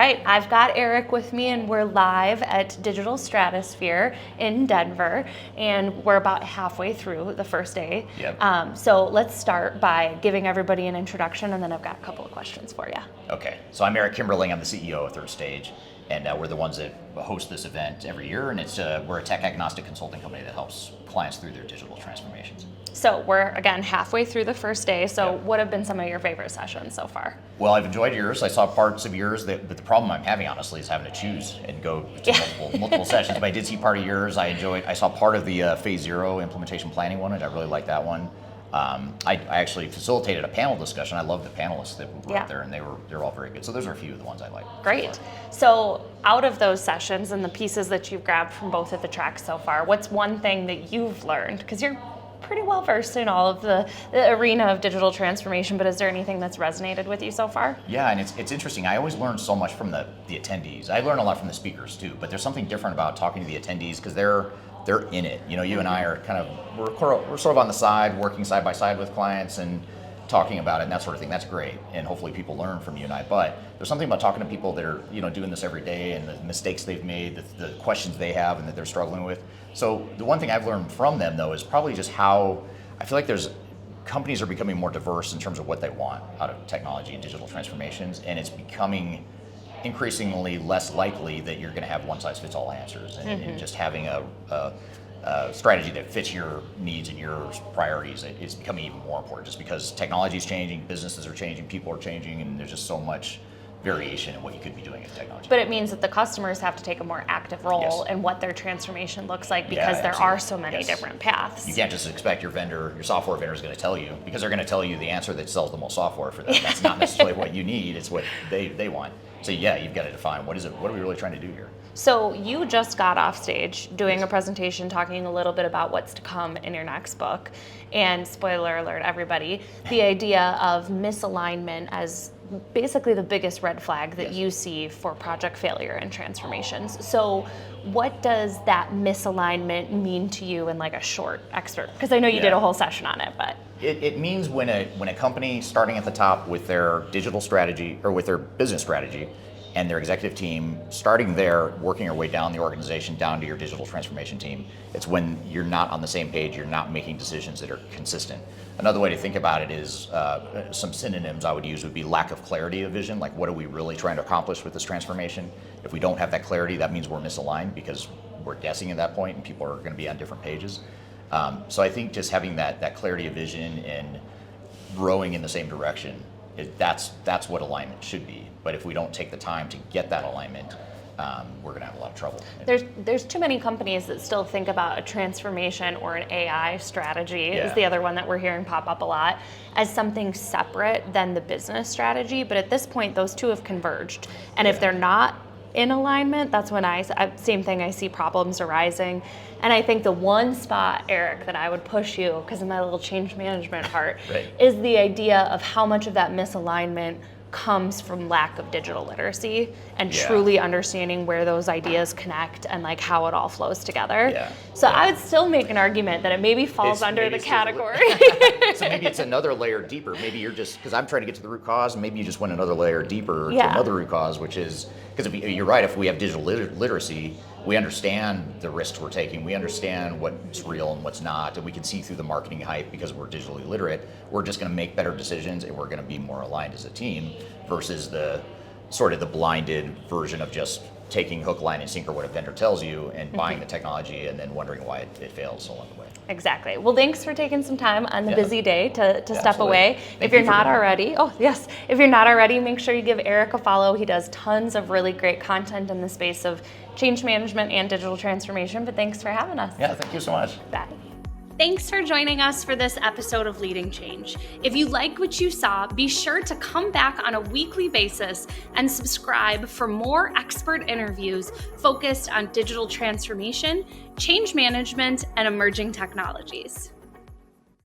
right, I've got Eric with me, and we're live at Digital Stratosphere in Denver, and we're about halfway through the first day. Yep. So let's start by giving everybody an introduction, and then I've got a couple of questions for you. Okay, so I'm Eric Kimberling. I'm the CEO of Third Stage, and we're the ones that host this event every year, and we're a tech agnostic consulting company that helps clients through their digital transformations. So we're, again, halfway through the first day, so Yep. what have been some of your favorite sessions so far? Well, I've enjoyed yours. I saw parts of yours, but the problem I'm having, honestly, is having to choose and go to multiple sessions. But I did see part of yours. I saw part of the Phase Zero implementation planning one, and I really liked that one. I actually facilitated a panel discussion. I love the panelists that were out there, and they're all very good. So those are a few of the ones I like. Great. So out of those sessions and the pieces that you've grabbed from both of the tracks so far, what's one thing that you've learned? Because you're pretty well versed in all of the arena of digital transformation, but is there anything that's resonated with you so far? Yeah, and it's interesting. I always learn so much from the attendees. I learn a lot from the speakers too, but there's something different about talking to the attendees because they're in it. You know, you and I are we're sort of on the side, working side by side with clients and talking about it and that sort of thing. That's great, and hopefully people learn from you and I. But there's something about talking to people that are doing this every day and the mistakes they've made, the questions they have, and that they're struggling with. So the one thing I've learned from them though is probably just how I feel like companies are becoming more diverse in terms of what they want out of technology and digital transformations, and it's becoming increasingly less likely that you're going to have one-size-fits-all answers, and just having a strategy that fits your needs and your priorities is becoming even more important just because technology is changing, businesses are changing, people are changing, and there's just so much variation in what you could be doing in technology. But it means that the customers have to take a more active role in what their transformation looks like because there are so many different paths. You can't just expect your software vendor is going to tell you, because they're going to tell you the answer that sells the most software for them. That's not necessarily what you need, it's what they want. So you've got to define what are we really trying to do here? So you just got off stage doing a presentation talking a little bit about what's to come in your next book. And spoiler alert, everybody, the idea of misalignment as basically the biggest red flag that you see for project failure and transformations. So what does that misalignment mean to you in like a short excerpt? Because I know you did a whole session on it, but. It means when a company starting at the top with their digital strategy or with their business strategy and their executive team, starting there, working our way down the organization, down to your digital transformation team, it's when you're not on the same page, you're not making decisions that are consistent. Another way to think about it is, some synonyms I would use would be lack of clarity of vision, like what are we really trying to accomplish with this transformation? If we don't have that clarity, that means we're misaligned because we're guessing at that point and people are going to be on different pages. So I think just having that clarity of vision and rowing in the same direction, that's what alignment should be. But if we don't take the time to get that alignment, we're going to have a lot of trouble. There's too many companies that still think about a transformation or an AI strategy, is the other one that we're hearing pop up a lot, as something separate than the business strategy. But at this point, those two have converged. And if they're not in alignment, that's when same thing, I see problems arising. And I think the one spot, Eric, that I would push you, because of my little change management heart, is the idea of how much of that misalignment comes from lack of digital literacy and truly understanding where those ideas connect and like how it all flows together. So I would still make an argument that it maybe falls under the category. So maybe it's another layer deeper. Maybe you're just, because I'm trying to get to the root cause, and maybe you just went another layer deeper to another root cause, which is, because you're right, if we have digital literacy, we understand the risks we're taking, we understand what's real and what's not, and we can see through the marketing hype because we're digitally literate. We're just going to make better decisions and we're going to be more aligned as a team versus the sort of the blinded version of just taking hook, line, and sinker what a vendor tells you and buying the technology and then wondering why it fails along the way. Exactly. Well, thanks for taking some time on the busy day to step away. If you're not already, if you're not already, make sure you give Eric a follow. He does tons of really great content in the space of change management and digital transformation. But thanks for having us. Yeah, thank you so much. Bye. Thanks for joining us for this episode of Leading Change. If you like what you saw, be sure to come back on a weekly basis and subscribe for more expert interviews focused on digital transformation, change management, and emerging technologies.